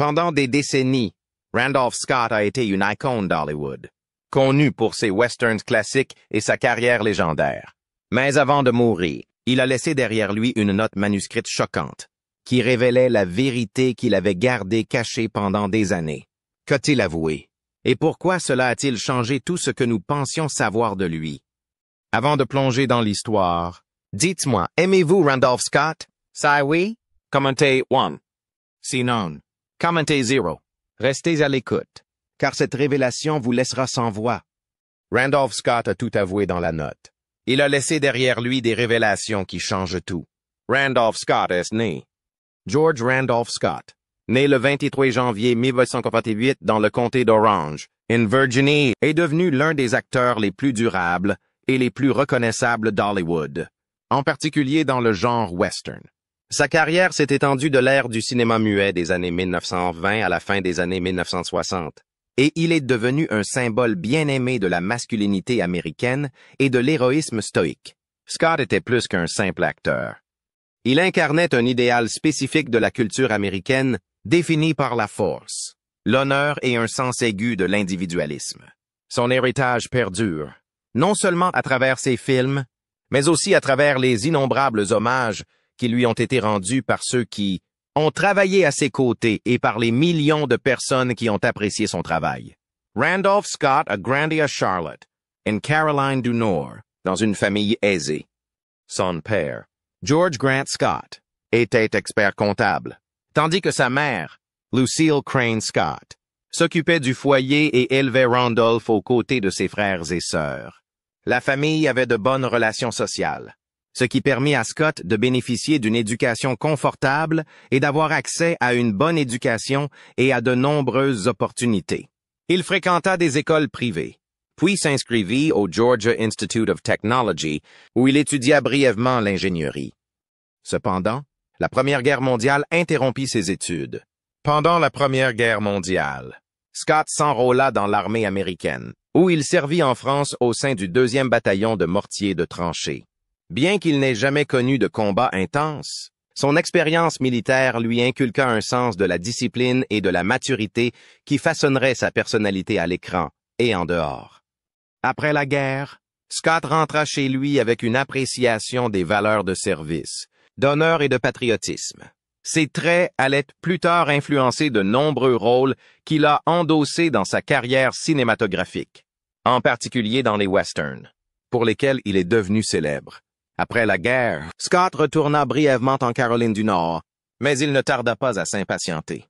Pendant des décennies, Randolph Scott a été une icône d'Hollywood, connu pour ses westerns classiques et sa carrière légendaire. Mais avant de mourir, il a laissé derrière lui une note manuscrite choquante, qui révélait la vérité qu'il avait gardée cachée pendant des années. Qu'a-t-il avoué? Et pourquoi cela a-t-il changé tout ce que nous pensions savoir de lui? Avant de plonger dans l'histoire, dites-moi, aimez-vous Randolph Scott? Ça oui? Commentez 1. Sinon, commentez 0. Restez à l'écoute, car cette révélation vous laissera sans voix. Randolph Scott a tout avoué dans la note. Il a laissé derrière lui des révélations qui changent tout. Randolph Scott est né. George Randolph Scott, né le 23 janvier 1848 dans le comté d'Orange, en Virginie, est devenu l'un des acteurs les plus durables et les plus reconnaissables d'Hollywood, en particulier dans le genre western. Sa carrière s'est étendue de l'ère du cinéma muet des années 1920 à la fin des années 1960, et il est devenu un symbole bien aimé de la masculinité américaine et de l'héroïsme stoïque. Scott était plus qu'un simple acteur. Il incarnait un idéal spécifique de la culture américaine défini par la force, l'honneur et un sens aigu de l'individualisme. Son héritage perdure, non seulement à travers ses films, mais aussi à travers les innombrables hommages qui lui ont été rendus par ceux qui ont travaillé à ses côtés et par les millions de personnes qui ont apprécié son travail. Randolph Scott a grandi à Charlotte, en Caroline du Nord, dans une famille aisée. Son père, George Grant Scott, était expert comptable, tandis que sa mère, Lucille Crane Scott, s'occupait du foyer et élevait Randolph aux côtés de ses frères et sœurs. La famille avait de bonnes relations sociales, ce qui permit à Scott de bénéficier d'une éducation confortable et d'avoir accès à une bonne éducation et à de nombreuses opportunités. Il fréquenta des écoles privées, puis s'inscrivit au Georgia Institute of Technology, où il étudia brièvement l'ingénierie. Cependant, la Première Guerre mondiale interrompit ses études. Pendant la Première Guerre mondiale, Scott s'enrôla dans l'armée américaine, où il servit en France au sein du 2e bataillon de mortiers de tranchées. Bien qu'il n'ait jamais connu de combat intense, son expérience militaire lui inculqua un sens de la discipline et de la maturité qui façonnerait sa personnalité à l'écran et en dehors. Après la guerre, Scott rentra chez lui avec une appréciation des valeurs de service, d'honneur et de patriotisme. Ces traits allaient plus tard influencer de nombreux rôles qu'il a endossés dans sa carrière cinématographique, en particulier dans les westerns, pour lesquels il est devenu célèbre. Après la guerre, Scott retourna brièvement en Caroline du Nord, mais il ne tarda pas à s'impatienter.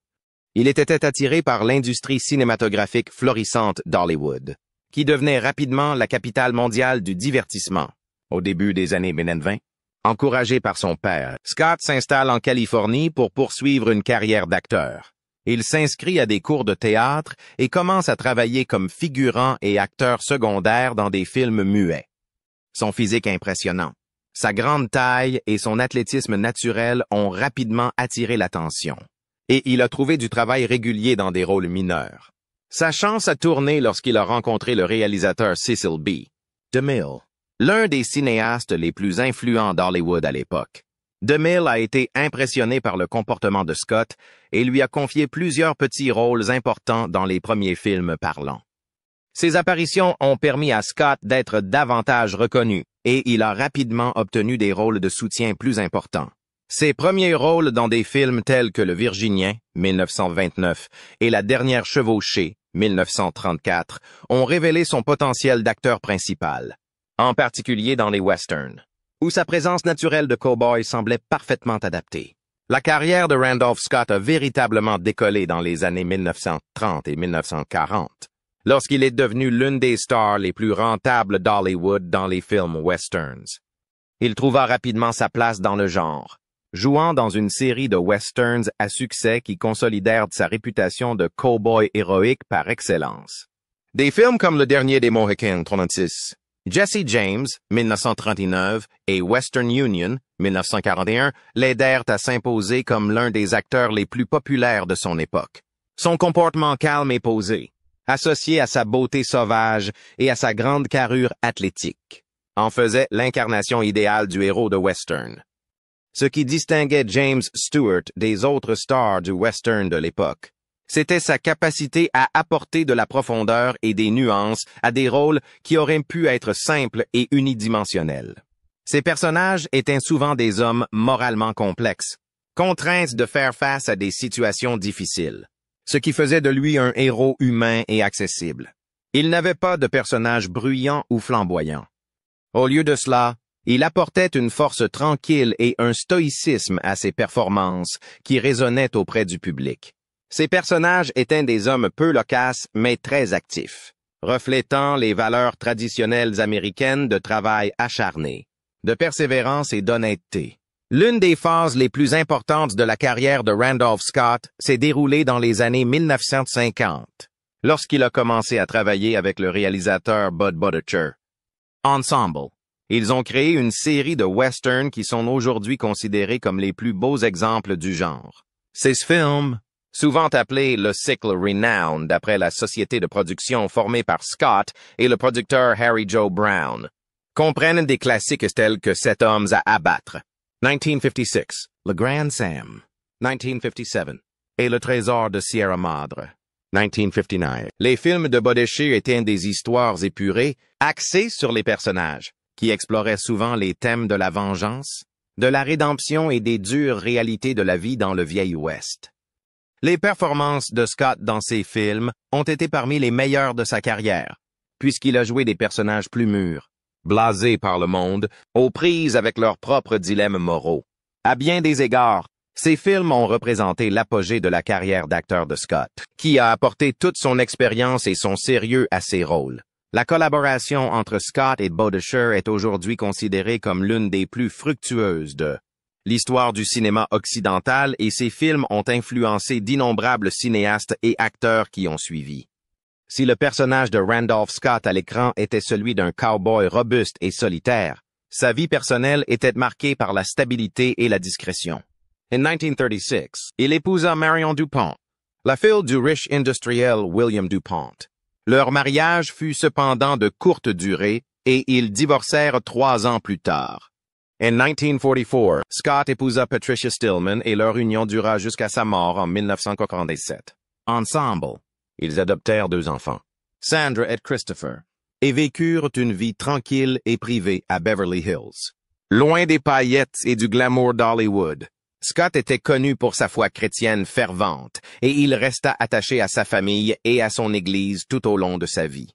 Il était attiré par l'industrie cinématographique florissante d'Hollywood, qui devenait rapidement la capitale mondiale du divertissement, au début des années 1920. Encouragé par son père, Scott s'installe en Californie pour poursuivre une carrière d'acteur. Il s'inscrit à des cours de théâtre et commence à travailler comme figurant et acteur secondaire dans des films muets. Son physique impressionnant, sa grande taille et son athlétisme naturel ont rapidement attiré l'attention, et il a trouvé du travail régulier dans des rôles mineurs. Sa chance a tourné lorsqu'il a rencontré le réalisateur Cecil B. DeMille, l'un des cinéastes les plus influents d'Hollywood à l'époque. DeMille a été impressionné par le comportement de Scott et lui a confié plusieurs petits rôles importants dans les premiers films parlants. Ces apparitions ont permis à Scott d'être davantage reconnu et il a rapidement obtenu des rôles de soutien plus importants. Ses premiers rôles dans des films tels que Le Virginien, 1929, et La Dernière Chevauchée, 1934, ont révélé son potentiel d'acteur principal, en particulier dans les westerns, où sa présence naturelle de cow-boy semblait parfaitement adaptée. La carrière de Randolph Scott a véritablement décollé dans les années 1930 et 1940. Lorsqu'il est devenu l'une des stars les plus rentables d'Hollywood dans les films westerns. Il trouva rapidement sa place dans le genre, jouant dans une série de westerns à succès qui consolidèrent sa réputation de cow-boy héroïque par excellence. Des films comme Le Dernier des Mohicans, 36, Jesse James, 1939, et Western Union, 1941, l'aidèrent à s'imposer comme l'un des acteurs les plus populaires de son époque. Son comportement calme et posé, associé à sa beauté sauvage et à sa grande carrure athlétique, en faisait l'incarnation idéale du héros de western. Ce qui distinguait James Stewart des autres stars du western de l'époque, c'était sa capacité à apporter de la profondeur et des nuances à des rôles qui auraient pu être simples et unidimensionnels. Ces personnages étaient souvent des hommes moralement complexes, contraints de faire face à des situations difficiles, ce qui faisait de lui un héros humain et accessible. Il n'avait pas de personnage bruyant ou flamboyant. Au lieu de cela, il apportait une force tranquille et un stoïcisme à ses performances qui résonnaient auprès du public. Ces personnages étaient des hommes peu loquaces mais très actifs, reflétant les valeurs traditionnelles américaines de travail acharné, de persévérance et d'honnêteté. L'une des phases les plus importantes de la carrière de Randolph Scott s'est déroulée dans les années 1950, lorsqu'il a commencé à travailler avec le réalisateur Bud Budicher. Ensemble, ils ont créé une série de westerns qui sont aujourd'hui considérés comme les plus beaux exemples du genre. Ces films, souvent appelés le cycle Renown d'après la société de production formée par Scott et le producteur Harry Joe Brown, comprennent des classiques tels que Sept hommes à abattre, 1956, Le Grand Sam, 1957, et Le Trésor de Sierra Madre, 1959. Les films de Budicher étaient des histoires épurées, axées sur les personnages, qui exploraient souvent les thèmes de la vengeance, de la rédemption et des dures réalités de la vie dans le vieil Ouest. Les performances de Scott dans ces films ont été parmi les meilleures de sa carrière, puisqu'il a joué des personnages plus mûrs, blasés par le monde, aux prises avec leurs propres dilemmes moraux. À bien des égards, ces films ont représenté l'apogée de la carrière d'acteur de Scott, qui a apporté toute son expérience et son sérieux à ses rôles. La collaboration entre Scott et Budicher est aujourd'hui considérée comme l'une des plus fructueuses de l'histoire du cinéma occidental et ces films ont influencé d'innombrables cinéastes et acteurs qui ont suivi. Si le personnage de Randolph Scott à l'écran était celui d'un cow-boy robuste et solitaire, sa vie personnelle était marquée par la stabilité et la discrétion. En 1936, il épousa Marion DuPont, la fille du riche industriel William DuPont. Leur mariage fut cependant de courte durée et ils divorcèrent 3 ans plus tard. En 1944, Scott épousa Patricia Stillman et leur union dura jusqu'à sa mort en 1947. Ensemble, ils adoptèrent 2 enfants, Sandra et Christopher, et vécurent une vie tranquille et privée à Beverly Hills. Loin des paillettes et du glamour d'Hollywood, Scott était connu pour sa foi chrétienne fervente et il resta attaché à sa famille et à son Église tout au long de sa vie.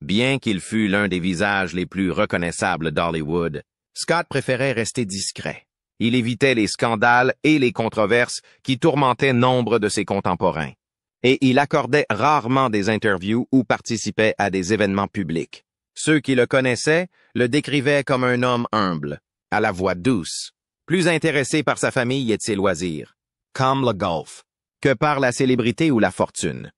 Bien qu'il fût l'un des visages les plus reconnaissables d'Hollywood, Scott préférait rester discret. Il évitait les scandales et les controverses qui tourmentaient nombre de ses contemporains. Et il accordait rarement des interviews ou participait à des événements publics. Ceux qui le connaissaient le décrivaient comme un homme humble, à la voix douce, plus intéressé par sa famille et de ses loisirs, comme le golf, que par la célébrité ou la fortune.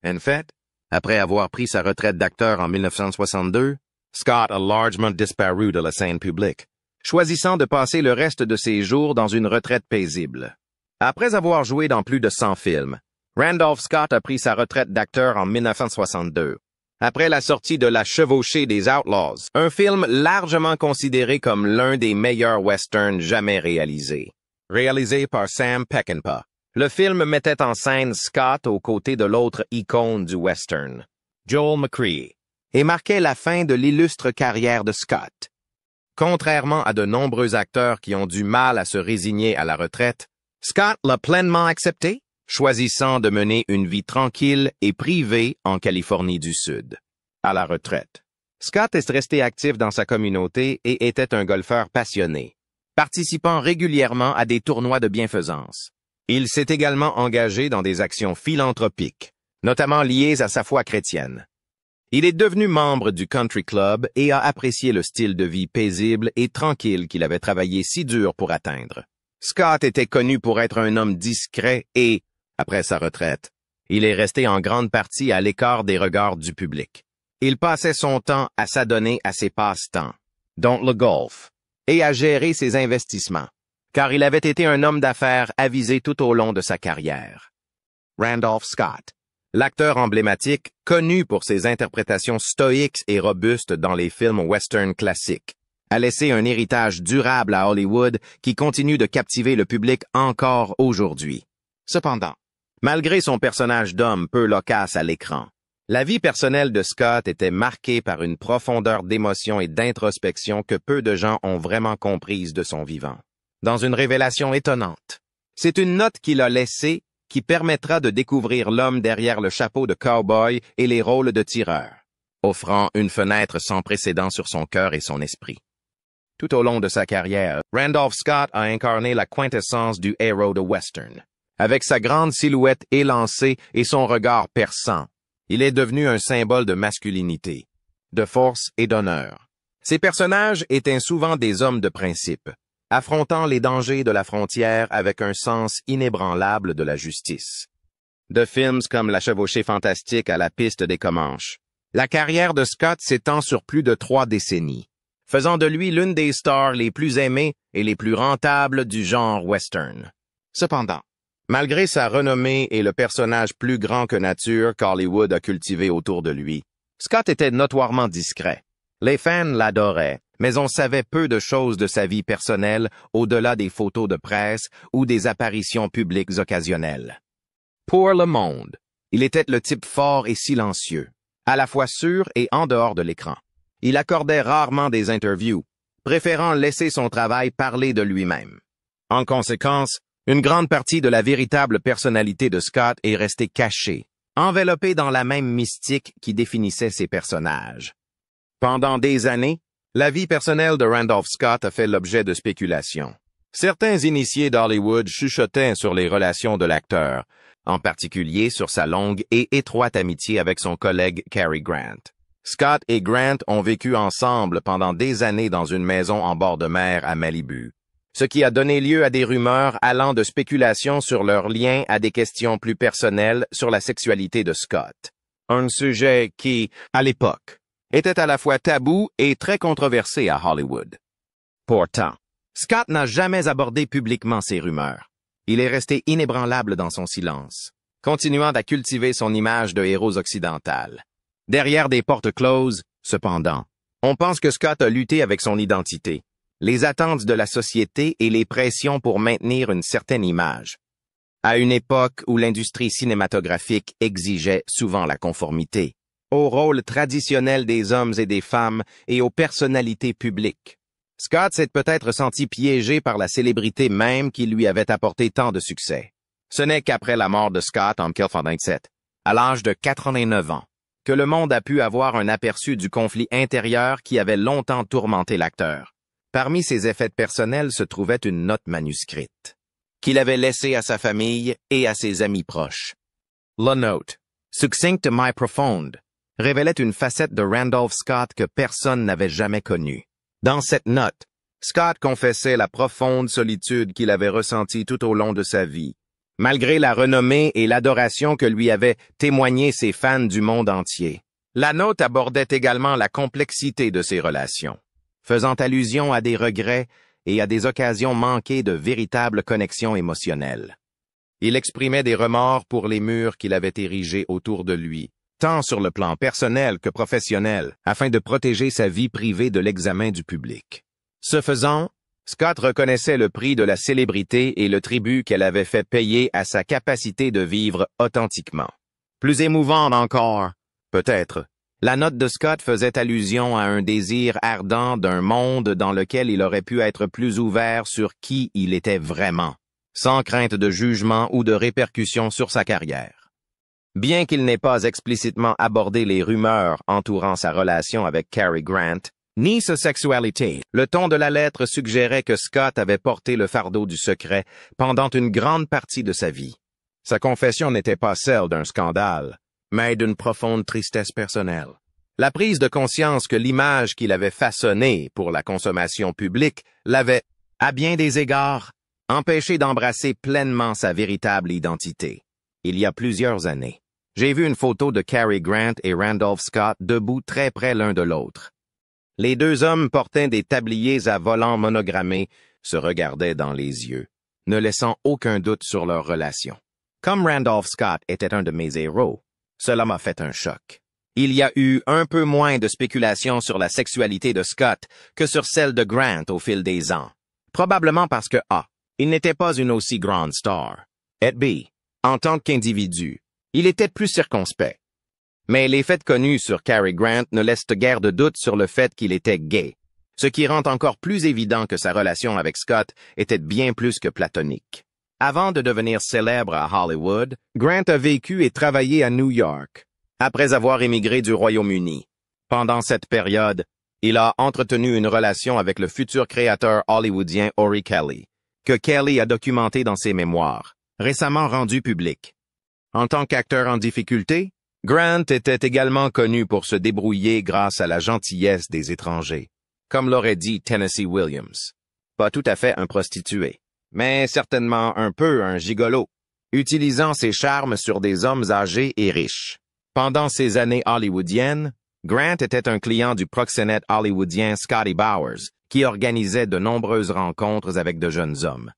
En fait, après avoir pris sa retraite d'acteur en 1962, Scott a largement disparu de la scène publique, choisissant de passer le reste de ses jours dans une retraite paisible. Après avoir joué dans plus de 100 films, Randolph Scott a pris sa retraite d'acteur en 1962, après la sortie de La Chevauchée des Outlaws, un film largement considéré comme l'un des meilleurs westerns jamais réalisés. Réalisé par Sam Peckinpah, le film mettait en scène Scott aux côtés de l'autre icône du western, Joel McCrea, et marquait la fin de l'illustre carrière de Scott. Contrairement à de nombreux acteurs qui ont du mal à se résigner à la retraite, Scott l'a pleinement accepté, choisissant de mener une vie tranquille et privée en Californie du Sud. À la retraite, Scott est resté actif dans sa communauté et était un golfeur passionné, participant régulièrement à des tournois de bienfaisance. Il s'est également engagé dans des actions philanthropiques, notamment liées à sa foi chrétienne. Il est devenu membre du Country Club et a apprécié le style de vie paisible et tranquille qu'il avait travaillé si dur pour atteindre. Scott était connu pour être un homme discret et, après sa retraite, il est resté en grande partie à l'écart des regards du public. Il passait son temps à s'adonner à ses passe-temps, dont le golf, et à gérer ses investissements, car il avait été un homme d'affaires avisé tout au long de sa carrière. Randolph Scott, l'acteur emblématique, connu pour ses interprétations stoïques et robustes dans les films western classiques, a laissé un héritage durable à Hollywood qui continue de captiver le public encore aujourd'hui. Cependant, Malgré son personnage d'homme peu loquace à l'écran, la vie personnelle de Scott était marquée par une profondeur d'émotion et d'introspection que peu de gens ont vraiment comprise de son vivant. Dans une révélation étonnante, c'est une note qu'il a laissée qui permettra de découvrir l'homme derrière le chapeau de cowboy et les rôles de tireur, offrant une fenêtre sans précédent sur son cœur et son esprit. Tout au long de sa carrière, Randolph Scott a incarné la quintessence du héros de western. Avec sa grande silhouette élancée et son regard perçant, il est devenu un symbole de masculinité, de force et d'honneur. Ses personnages étaient souvent des hommes de principe, affrontant les dangers de la frontière avec un sens inébranlable de la justice. De films comme La chevauchée fantastique à la piste des Comanches, la carrière de Scott s'étend sur plus de 3 décennies, faisant de lui l'une des stars les plus aimées et les plus rentables du genre western. Cependant, malgré sa renommée et le personnage plus grand que nature qu'Hollywood a cultivé autour de lui, Scott était notoirement discret. Les fans l'adoraient, mais on savait peu de choses de sa vie personnelle au-delà des photos de presse ou des apparitions publiques occasionnelles. Pour le monde, il était le type fort et silencieux, à la fois sur et en dehors de l'écran. Il accordait rarement des interviews, préférant laisser son travail parler de lui-même. En conséquence, une grande partie de la véritable personnalité de Scott est restée cachée, enveloppée dans la même mystique qui définissait ses personnages. Pendant des années, la vie personnelle de Randolph Scott a fait l'objet de spéculations. Certains initiés d'Hollywood chuchotaient sur les relations de l'acteur, en particulier sur sa longue et étroite amitié avec son collègue Cary Grant. Scott et Grant ont vécu ensemble pendant des années dans une maison en bord de mer à Malibu, ce qui a donné lieu à des rumeurs allant de spéculations sur leur lien à des questions plus personnelles sur la sexualité de Scott. Un sujet qui, à l'époque, était à la fois tabou et très controversé à Hollywood. Pourtant, Scott n'a jamais abordé publiquement ces rumeurs. Il est resté inébranlable dans son silence, continuant à cultiver son image de héros occidental. Derrière des portes closes, cependant, on pense que Scott a lutté avec son identité, les attentes de la société et les pressions pour maintenir une certaine image. À une époque où l'industrie cinématographique exigeait souvent la conformité, au rôle traditionnel des hommes et des femmes et aux personnalités publiques. Scott s'est peut-être senti piégé par la célébrité même qui lui avait apporté tant de succès. Ce n'est qu'après la mort de Scott en 1997, à l'âge de 89 ans, que le monde a pu avoir un aperçu du conflit intérieur qui avait longtemps tourmenté l'acteur. Parmi ses effets personnels se trouvait une note manuscrite, qu'il avait laissée à sa famille et à ses amis proches. La note, succincte mais profonde, révélait une facette de Randolph Scott que personne n'avait jamais connue. Dans cette note, Scott confessait la profonde solitude qu'il avait ressentie tout au long de sa vie, malgré la renommée et l'adoration que lui avaient témoigné ses fans du monde entier. La note abordait également la complexité de ses relations, faisant allusion à des regrets et à des occasions manquées de véritables connexions émotionnelles. Il exprimait des remords pour les murs qu'il avait érigés autour de lui, tant sur le plan personnel que professionnel, afin de protéger sa vie privée de l'examen du public. Ce faisant, Scott reconnaissait le prix de la célébrité et le tribut qu'elle avait fait payer à sa capacité de vivre authentiquement. Plus émouvant encore, peut-être, la note de Scott faisait allusion à un désir ardent d'un monde dans lequel il aurait pu être plus ouvert sur qui il était vraiment, sans crainte de jugement ou de répercussions sur sa carrière. Bien qu'il n'ait pas explicitement abordé les rumeurs entourant sa relation avec Cary Grant, ni sa sexualité, le ton de la lettre suggérait que Scott avait porté le fardeau du secret pendant une grande partie de sa vie. Sa confession n'était pas celle d'un scandale, mais d'une profonde tristesse personnelle. La prise de conscience que l'image qu'il avait façonnée pour la consommation publique l'avait, à bien des égards, empêché d'embrasser pleinement sa véritable identité. Il y a plusieurs années, j'ai vu une photo de Cary Grant et Randolph Scott debout très près l'un de l'autre. Les deux hommes portaient des tabliers à volants monogrammés, se regardaient dans les yeux, ne laissant aucun doute sur leur relation. Comme Randolph Scott était un de mes héros, cela m'a fait un choc. Il y a eu un peu moins de spéculation sur la sexualité de Scott que sur celle de Grant au fil des ans. Probablement parce que A, il n'était pas une aussi grande star, et B, En tant qu'individu, il était plus circonspect. Mais les faits connus sur Cary Grant ne laissent guère de doute sur le fait qu'il était gay, ce qui rend encore plus évident que sa relation avec Scott était bien plus que platonique. Avant de devenir célèbre à Hollywood, Grant a vécu et travaillé à New York, après avoir émigré du Royaume-Uni. Pendant cette période, il a entretenu une relation avec le futur créateur hollywoodien Ori Kelly, que Kelly a documenté dans ses mémoires, récemment rendues publiques. En tant qu'acteur en difficulté, Grant était également connu pour se débrouiller grâce à la gentillesse des étrangers, comme l'aurait dit Tennessee Williams. Pas tout à fait un prostitué, mais certainement un peu un gigolo, utilisant ses charmes sur des hommes âgés et riches. Pendant ses années hollywoodiennes, Grant était un client du proxénète hollywoodien Scotty Bowers, qui organisait de nombreuses rencontres avec de jeunes hommes.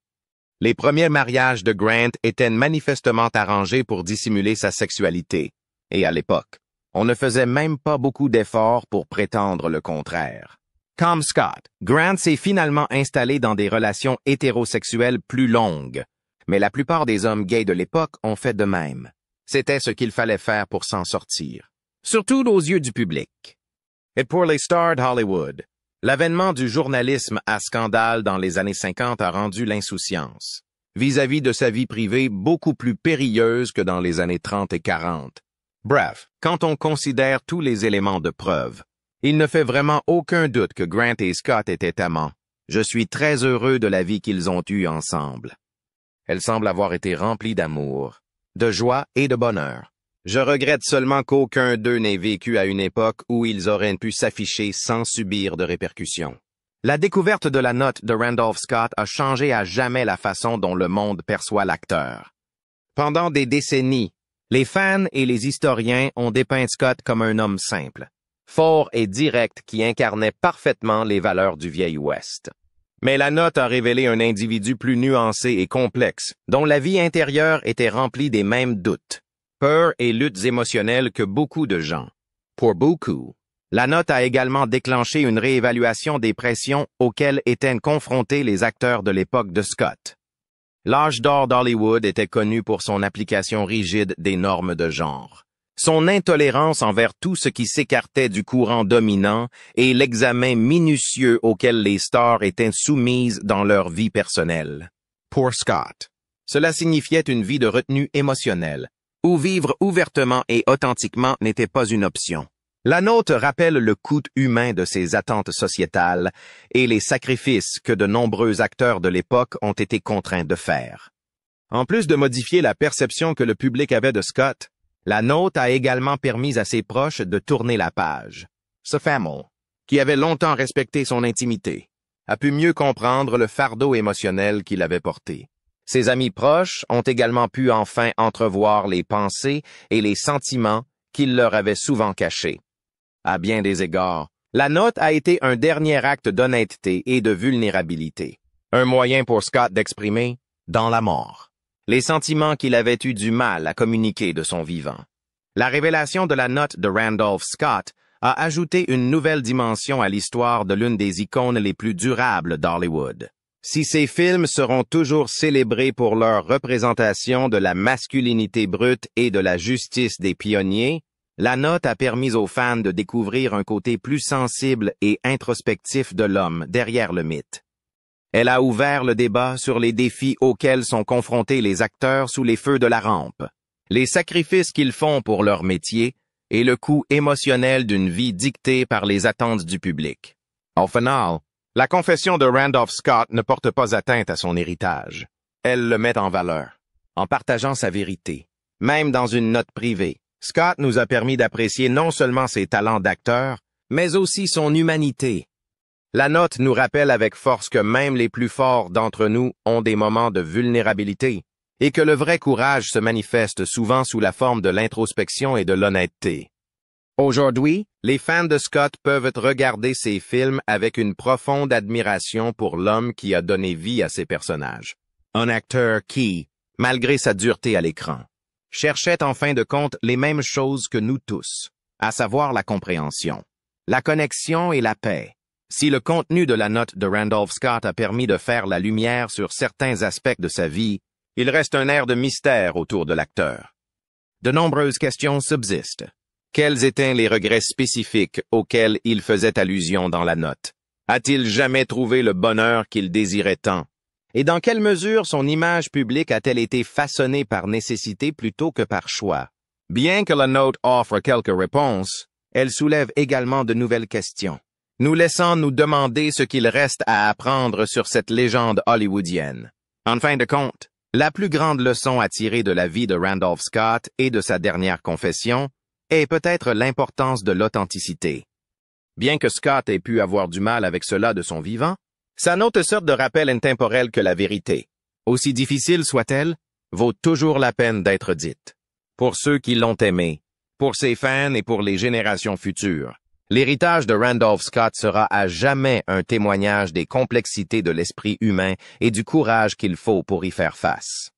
Les premiers mariages de Grant étaient manifestement arrangés pour dissimuler sa sexualité, et à l'époque, on ne faisait même pas beaucoup d'efforts pour prétendre le contraire. Comme Scott, Grant s'est finalement installé dans des relations hétérosexuelles plus longues, mais la plupart des hommes gays de l'époque ont fait de même. C'était ce qu'il fallait faire pour s'en sortir, surtout aux yeux du public. Et pour les stars d'Hollywood, l'avènement du journalisme à scandale dans les années 50 a rendu l'insouciance, vis-à-vis de sa vie privée, beaucoup plus périlleuse que dans les années 30 et 40. Bref, quand on considère tous les éléments de preuve, il ne fait vraiment aucun doute que Grant et Scott étaient amants. Je suis très heureux de la vie qu'ils ont eue ensemble. Elle semble avoir été remplie d'amour, de joie et de bonheur. Je regrette seulement qu'aucun d'eux n'ait vécu à une époque où ils auraient pu s'afficher sans subir de répercussions. La découverte de la note de Randolph Scott a changé à jamais la façon dont le monde perçoit l'acteur. Pendant des décennies, les fans et les historiens ont dépeint Scott comme un homme simple, fort et direct qui incarnait parfaitement les valeurs du vieil Ouest. Mais la note a révélé un individu plus nuancé et complexe, dont la vie intérieure était remplie des mêmes doutes, peurs et luttes émotionnelles que beaucoup de gens. Pour beaucoup, la note a également déclenché une réévaluation des pressions auxquelles étaient confrontés les acteurs de l'époque de Scott. L'âge d'or d'Hollywood était connu pour son application rigide des normes de genre, son intolérance envers tout ce qui s'écartait du courant dominant et l'examen minutieux auquel les stars étaient soumises dans leur vie personnelle. Pour Scott, cela signifiait une vie de retenue émotionnelle, où vivre ouvertement et authentiquement n'était pas une option. La note rappelle le coût humain de ces attentes sociétales et les sacrifices que de nombreux acteurs de l'époque ont été contraints de faire. En plus de modifier la perception que le public avait de Scott, la note a également permis à ses proches de tourner la page. Ce fameux, qui avait longtemps respecté son intimité, a pu mieux comprendre le fardeau émotionnel qu'il avait porté. Ses amis proches ont également pu enfin entrevoir les pensées et les sentiments qu'il leur avait souvent cachés. À bien des égards, la note a été un dernier acte d'honnêteté et de vulnérabilité, un moyen pour Scott d'exprimer, dans la mort, les sentiments qu'il avait eu du mal à communiquer de son vivant. La révélation de la note de Randolph Scott a ajouté une nouvelle dimension à l'histoire de l'une des icônes les plus durables d'Hollywood. Si ces films seront toujours célébrés pour leur représentation de la masculinité brute et de la justice des pionniers, la note a permis aux fans de découvrir un côté plus sensible et introspectif de l'homme derrière le mythe. Elle a ouvert le débat sur les défis auxquels sont confrontés les acteurs sous les feux de la rampe, les sacrifices qu'ils font pour leur métier et le coût émotionnel d'une vie dictée par les attentes du public. Au final, la confession de Randolph Scott ne porte pas atteinte à son héritage. Elle le met en valeur, en partageant sa vérité, même dans une note privée. Scott nous a permis d'apprécier non seulement ses talents d'acteur, mais aussi son humanité. La note nous rappelle avec force que même les plus forts d'entre nous ont des moments de vulnérabilité, et que le vrai courage se manifeste souvent sous la forme de l'introspection et de l'honnêteté. Aujourd'hui, les fans de Scott peuvent regarder ses films avec une profonde admiration pour l'homme qui a donné vie à ses personnages. Un acteur qui, malgré sa dureté à l'écran, cherchait en fin de compte les mêmes choses que nous tous, à savoir la compréhension, la connexion et la paix. Si le contenu de la note de Randolph Scott a permis de faire la lumière sur certains aspects de sa vie, Il reste un air de mystère autour de l'acteur. De nombreuses questions subsistent. Quels étaient les regrets spécifiques auxquels il faisait allusion dans la note? A-t-il jamais trouvé le bonheur qu'il désirait tant? Et dans quelle mesure son image publique a-t-elle été façonnée par nécessité plutôt que par choix? Bien que la note offre quelques réponses, elle soulève également de nouvelles questions, nous laissant nous demander ce qu'il reste à apprendre sur cette légende hollywoodienne. En fin de compte, la plus grande leçon à tirer de la vie de Randolph Scott et de sa dernière confession est peut-être l'importance de l'authenticité. Bien que Scott ait pu avoir du mal avec cela de son vivant, sa note sort de rappel intemporel que la vérité, aussi difficile soit-elle, vaut toujours la peine d'être dite. Pour ceux qui l'ont aimé, pour ses fans et pour les générations futures, l'héritage de Randolph Scott sera à jamais un témoignage des complexités de l'esprit humain et du courage qu'il faut pour y faire face.